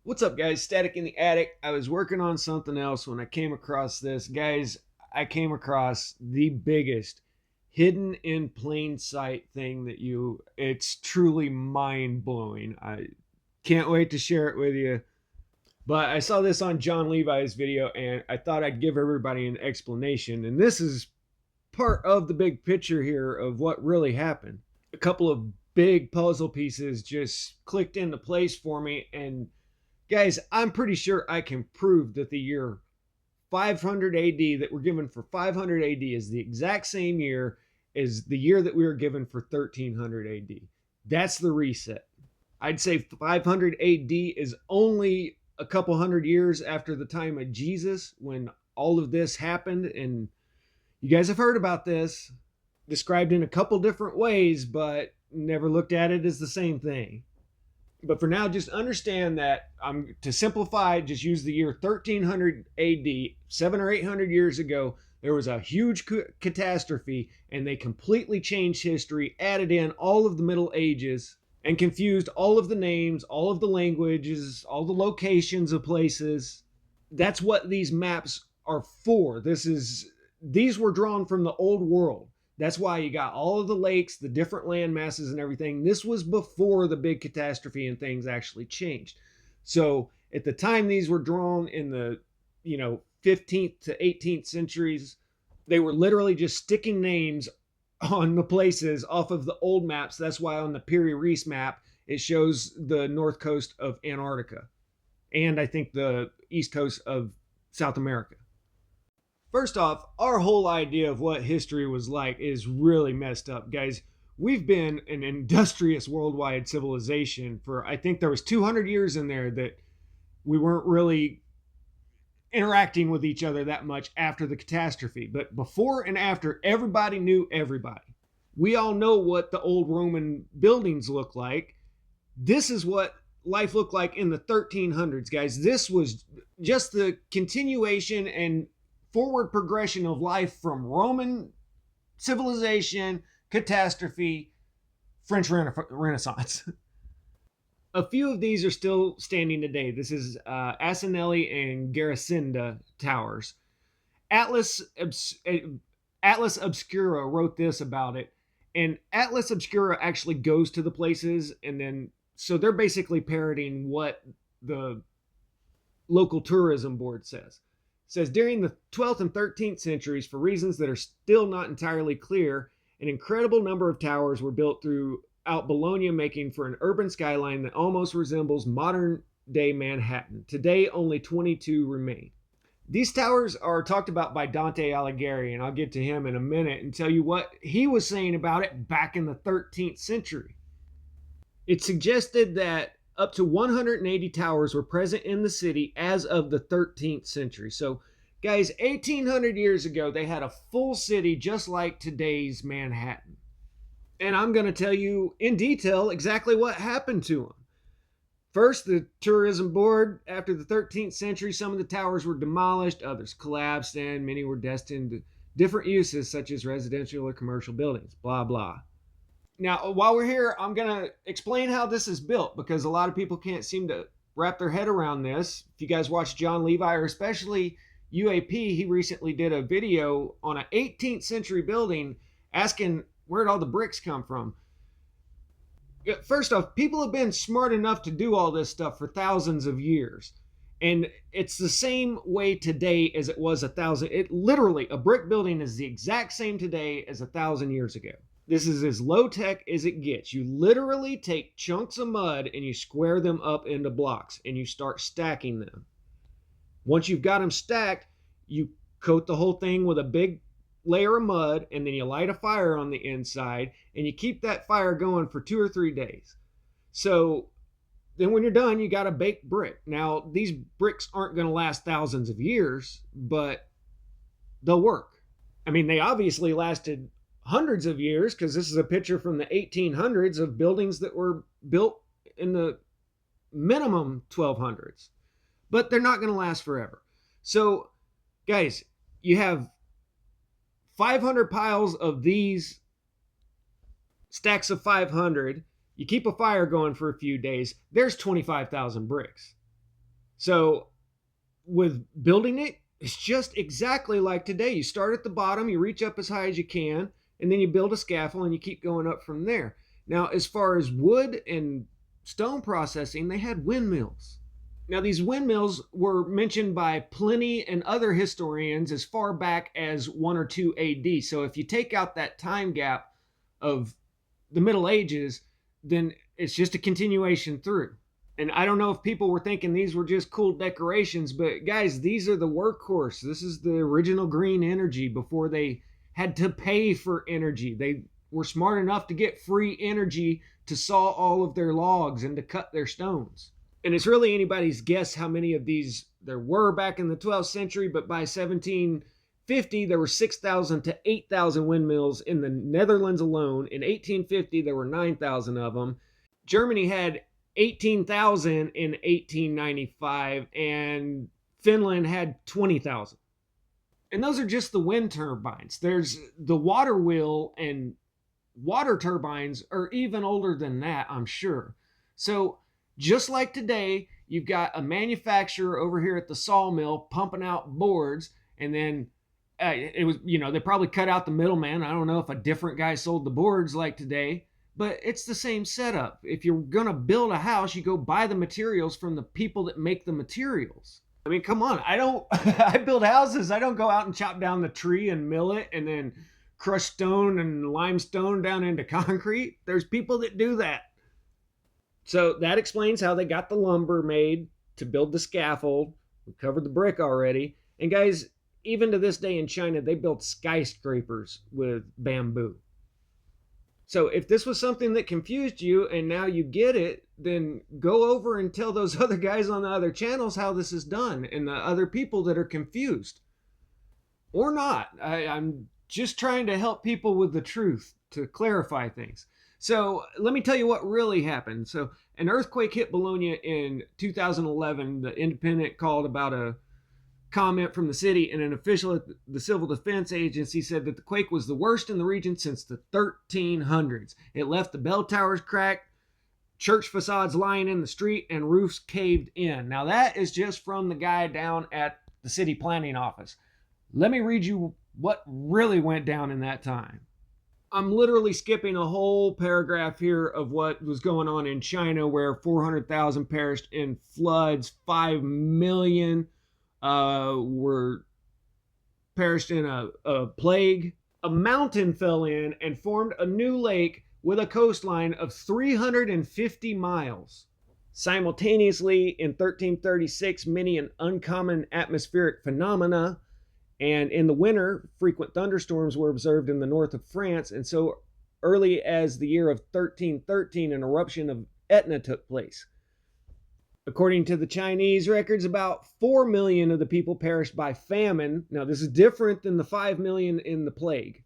What's up, guys? Static in the Attic. I was working on something else when I came across this. Guys, I came across the biggest hidden in plain sight thing it's truly mind blowing. I can't wait to share it with you. But I saw this on John Levi's video and I thought I'd give everybody an explanation. And this is part of the big picture here of what really happened. A couple of big puzzle pieces just clicked into place for me, and guys, I'm pretty sure I can prove that the year 500 AD that we're given for 500 AD is the exact same year as the year that we were given for 1300 AD. That's the reset. I'd say 500 AD is only a couple hundred years after the time of Jesus when all of this happened. And you guys have heard about this described in a couple different ways, but never looked at it as the same thing. But for now, just understand that to simplify, just use the year 1300 AD, 700 or 800 years ago. There was a huge catastrophe, and they completely changed history, added in all of the Middle Ages, and confused all of the names, all of the languages, all the locations of places. That's what these maps are for. These were drawn from the old world. That's why you got all of the lakes, the different land masses and everything. This was before the big catastrophe and things actually changed. So at the time these were drawn in the 15th to 18th centuries, they were literally just sticking names on the places off of the old maps. That's why on the Reeves map, it shows the north coast of Antarctica and I think the east coast of South America. First off, our whole idea of what history was like is really messed up, guys. We've been an industrious worldwide civilization for, I think there was 200 years in there that we weren't really interacting with each other that much after the catastrophe. But before and after, everybody knew everybody. We all know what the old Roman buildings look like. This is what life looked like in the 1300s, guys. This was just the continuation and forward progression of life from Roman civilization, catastrophe, French Renaissance. A few of these are still standing today. This is Asinelli and Garacinda towers. Atlas Obscura wrote this about it, and Atlas Obscura actually goes to the places, and then so they're basically parroting what the local tourism board says. It says during the 12th and 13th centuries, for reasons that are still not entirely clear, an incredible number of towers were built throughout Bologna, making for an urban skyline that almost resembles modern day Manhattan. Today, only 22 remain. These towers are talked about by Dante Alighieri, and I'll get to him in a minute and tell you what he was saying about it back in the 13th century. It suggested that up to 180 towers were present in the city as of the 13th century. So, guys, 1800 years ago, they had a full city just like today's Manhattan. And I'm going to tell you in detail exactly what happened to them. First, the tourism board, after the 13th century, some of the towers were demolished, others collapsed, and many were destined to different uses such as residential or commercial buildings, blah, blah. Now, while we're here, I'm going to explain how this is built because a lot of people can't seem to wrap their head around this. If you guys watch John Levi, or especially UAP, he recently did a video on an 18th century building asking where'd all the bricks come from. First off, people have been smart enough to do all this stuff for thousands of years. And it's the same way today as it was literally, a brick building is the exact same today as 1,000 years ago. This is as low tech as it gets. You literally take chunks of mud and you square them up into blocks and you start stacking them. Once you've got them stacked, you coat the whole thing with a big layer of mud, and then you light a fire on the inside and you keep that fire going for 2 or 3 days. So then when you're done, you got a baked brick. Now, these bricks aren't going to last thousands of years, but they'll work. I mean, they obviously lasted hundreds of years because this is a picture from the 1800s of buildings that were built in the minimum 1200s, but they're not going to last forever. So, guys, you have 500 piles of these stacks of 500. You keep a fire going for a few days. There's 25,000 bricks. So with building it, it's just exactly like today. You start at the bottom, you reach up as high as you can, and then you build a scaffold and you keep going up from there. Now, as far as wood and stone processing, they had windmills. Now, these windmills were mentioned by Pliny and other historians as far back as 1 or 2 AD. So if you take out that time gap of the Middle Ages, then it's just a continuation through. And I don't know if people were thinking these were just cool decorations, but guys, these are the workhorse. This is the original green energy before they had to pay for energy. They were smart enough to get free energy to saw all of their logs and to cut their stones. And it's really anybody's guess how many of these there were back in the 12th century, but by 1750, there were 6,000 to 8,000 windmills in the Netherlands alone. In 1850, there were 9,000 of them. Germany had 18,000 in 1895, and Finland had 20,000. And those are just the wind turbines. There's the water wheel, and water turbines are even older than that, I'm sure. So just like today, you've got a manufacturer over here at the sawmill pumping out boards, and then it was, they probably cut out the middleman. I don't know if a different guy sold the boards like today, but it's the same setup. If you're going to build a house, you go buy the materials from the people that make the materials. I mean, come on. I build houses. I don't go out and chop down the tree and mill it and then crush stone and limestone down into concrete. There's people that do that. So that explains how they got the lumber made to build the scaffold. We covered the brick already. And guys, even to this day in China, they built skyscrapers with bamboo. So if this was something that confused you and now you get it, then go over and tell those other guys on the other channels how this is done and the other people that are confused. Or not. I'm just trying to help people with the truth, to clarify things. So let me tell you what really happened. So an earthquake hit Bologna in 2011. The Independent called about a comment from the city, and an official at the Civil Defense Agency said that the quake was the worst in the region since the 1300s. It left the bell towers cracked, church facades lying in the street, and roofs caved in. Now that is just from the guy down at the city planning office. Let me read you what really went down in that time. I'm literally skipping a whole paragraph here of what was going on in China, where 400,000 perished in floods, 5 million were perished in a plague. A mountain fell in and formed a new lake with a coastline of 350 miles. Simultaneously, in 1336, many an uncommon atmospheric phenomena, and in the winter, frequent thunderstorms were observed in the north of France, and so early as the year of 1313, an eruption of Etna took place. According to the Chinese records, about 4 million of the people perished by famine. Now, this is different than the 5 million in the plague.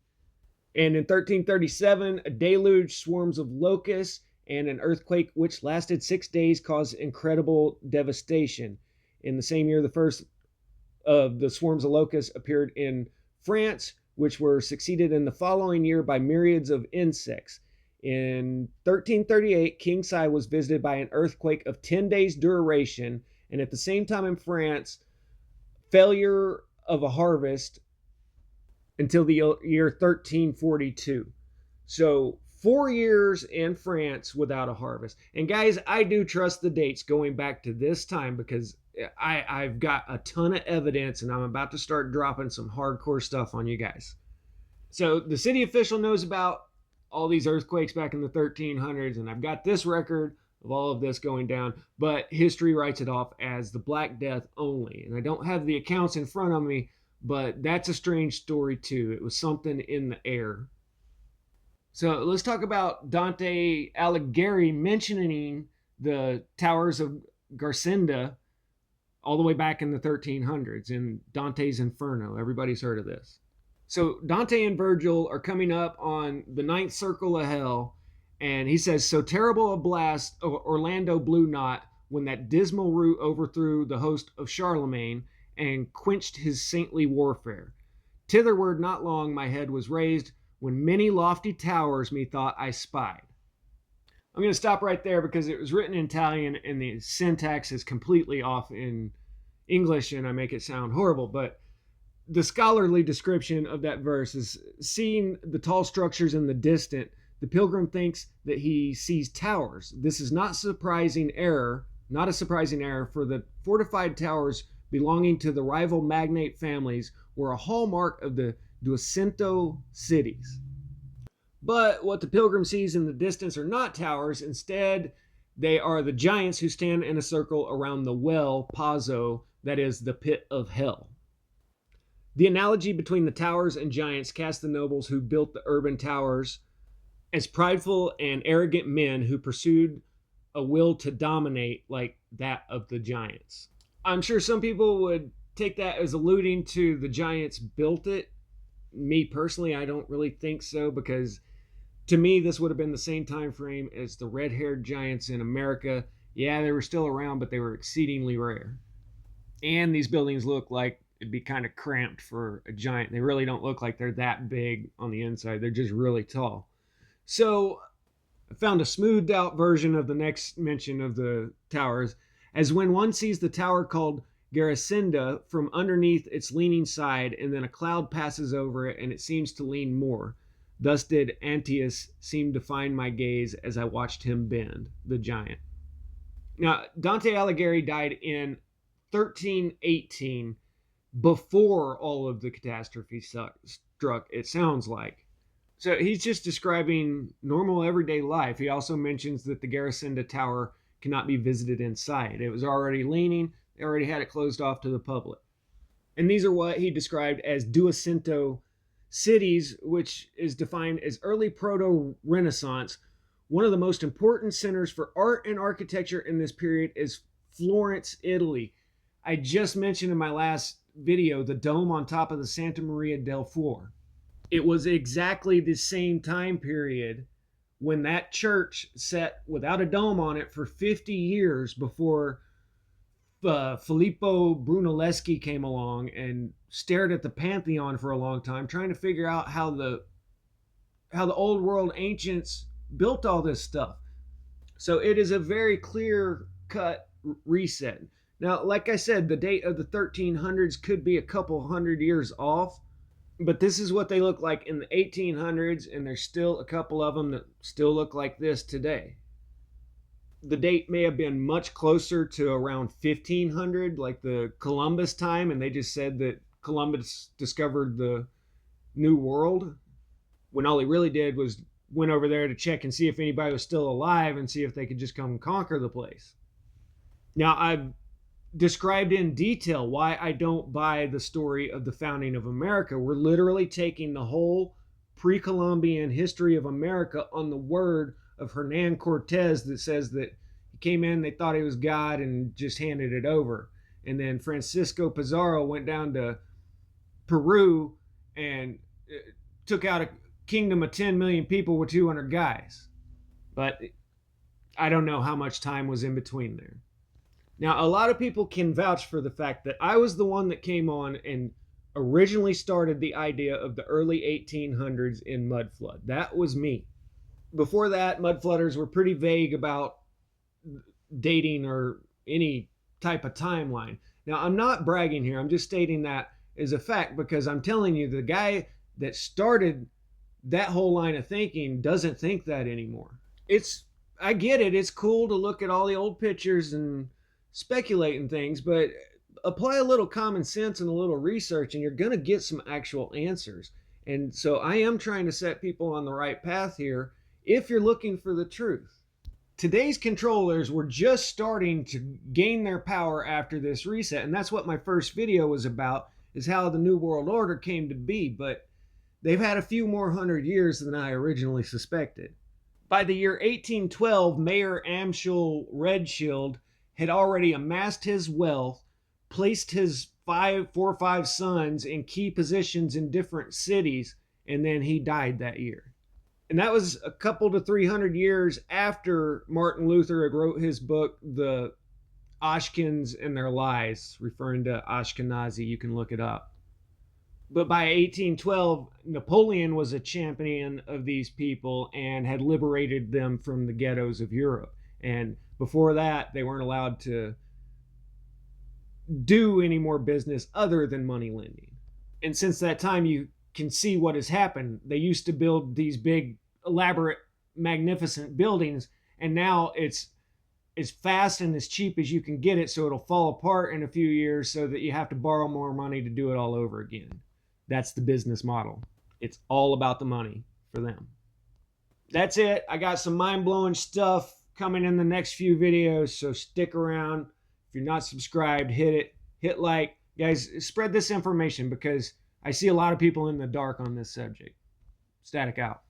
And in 1337, a deluge, swarms of locusts, and an earthquake which lasted 6 days caused incredible devastation. In the same year, the first of the swarms of locusts appeared in France, which were succeeded in the following year by myriads of insects. In 1338, King Sai was visited by an earthquake of 10 days duration, and at the same time in France, failure of a harvest until the year 1342. So 4 years in France without a harvest. And guys, I do trust the dates going back to this time because I've got a ton of evidence, and I'm about to start dropping some hardcore stuff on you guys. So the city official knows about all these earthquakes back in the 1300s, and I've got this record of all of this going down, but history writes it off as the Black Death only. And I don't have the accounts in front of me, but that's a strange story too. It was something in the air. So let's talk about Dante Alighieri mentioning the towers of Garcinda all the way back in the 1300s in Dante's Inferno. Everybody's heard of this. So Dante and Virgil are coming up on the ninth circle of hell, and he says, so terrible a blast Orlando blew not when that dismal rout overthrew the host of Charlemagne and quenched his saintly warfare. Thitherward not long my head was raised, when many lofty towers methought I spied. I'm going to stop right there because it was written in Italian and the syntax is completely off in English and I make it sound horrible. But the scholarly description of that verse is: seeing the tall structures in the distant, the pilgrim thinks that he sees towers. This is not a surprising error, for the fortified towers belonging to the rival magnate families were a hallmark of the Duecento cities. But what the pilgrim sees in the distance are not towers. Instead, they are the giants who stand in a circle around the well, Pazzo, that is the pit of hell. The analogy between the towers and giants casts the nobles who built the urban towers as prideful and arrogant men who pursued a will to dominate like that of the giants. I'm sure some people would take that as alluding to the giants built it. Me personally, I don't really think so, because to me this would have been the same time frame as the red-haired giants in America. Yeah, they were still around, but they were exceedingly rare. And these buildings look like it'd be kind of cramped for a giant. They really don't look like they're that big on the inside. They're just really tall. So I found a smoothed out version of the next mention of the towers, as when one sees the tower called Garacinda from underneath its leaning side, and then a cloud passes over it and it seems to lean more. Thus did Antaeus seem to find my gaze as I watched him bend, the giant. Now, Dante Alighieri died in 1318, before all of the catastrophe struck, it sounds like. So he's just describing normal everyday life. He also mentions that the Garacinda Tower cannot be visited inside. It was already leaning, they already had it closed off to the public. And these are what he described as Duecento cities, which is defined as early proto-Renaissance. One of the most important centers for art and architecture in this period is Florence, Italy. I just mentioned in my last video the dome on top of the Santa Maria del Fiore. It was exactly the same time period when that church sat without a dome on it for 50 years before Filippo Brunelleschi came along and stared at the Pantheon for a long time, trying to figure out how the old world ancients built all this stuff. So it is a very clear cut reset. Now, like I said, the date of the 1300s could be a couple hundred years off, but this is what they look like in the 1800s, and there's still a couple of them that still look like this today. The date may have been much closer to around 1500, like the Columbus time, and they just said that Columbus discovered the New World, when all he really did was went over there to check and see if anybody was still alive and see if they could just come conquer the place. Now, I've described in detail why I don't buy the story of the founding of America. We're literally taking the whole pre-Columbian history of America on the word of Hernan Cortez that says that he came in, they thought he was God, and just handed it over. And then Francisco Pizarro went down to Peru and took out a kingdom of 10 million people with 200 guys. But I don't know how much time was in between there. Now, a lot of people can vouch for the fact that I was the one that came on and originally started the idea of the early 1800s in Mudflood. That was me. Before that, Mudflooders were pretty vague about dating or any type of timeline. Now, I'm not bragging here. I'm just stating that as a fact, because I'm telling you, the guy that started that whole line of thinking doesn't think that anymore. I get it. It's cool to look at all the old pictures and speculate and things, but apply a little common sense and a little research and you're going to get some actual answers. And so I am trying to set people on the right path here if you're looking for the truth. Today's controllers were just starting to gain their power after this reset, and that's what my first video was about, is how the New World Order came to be, but they've had a few more hundred years than I originally suspected. By the year 1812, Mayor Amschel Redshield had already amassed his wealth, placed his 4 or 5 sons in key positions in different cities, and then he died that year. And that was a couple to 300 years after Martin Luther had wrote his book, The Ashkens and Their Lies, referring to Ashkenazi. You can look it up. But by 1812, Napoleon was a champion of these people and had liberated them from the ghettos of Europe. And before that, they weren't allowed to do any more business other than money lending. And since that time, you can see what has happened. They used to build these big, elaborate, magnificent buildings, and now it's as fast and as cheap as you can get it, so it'll fall apart in a few years so that you have to borrow more money to do it all over again. That's the business model. It's all about the money for them. That's it. I got some mind-blowing stuff coming in the next few videos, so stick around. If you're not subscribed, hit it. Hit like. Guys, spread this information because I see a lot of people in the dark on this subject. Static out.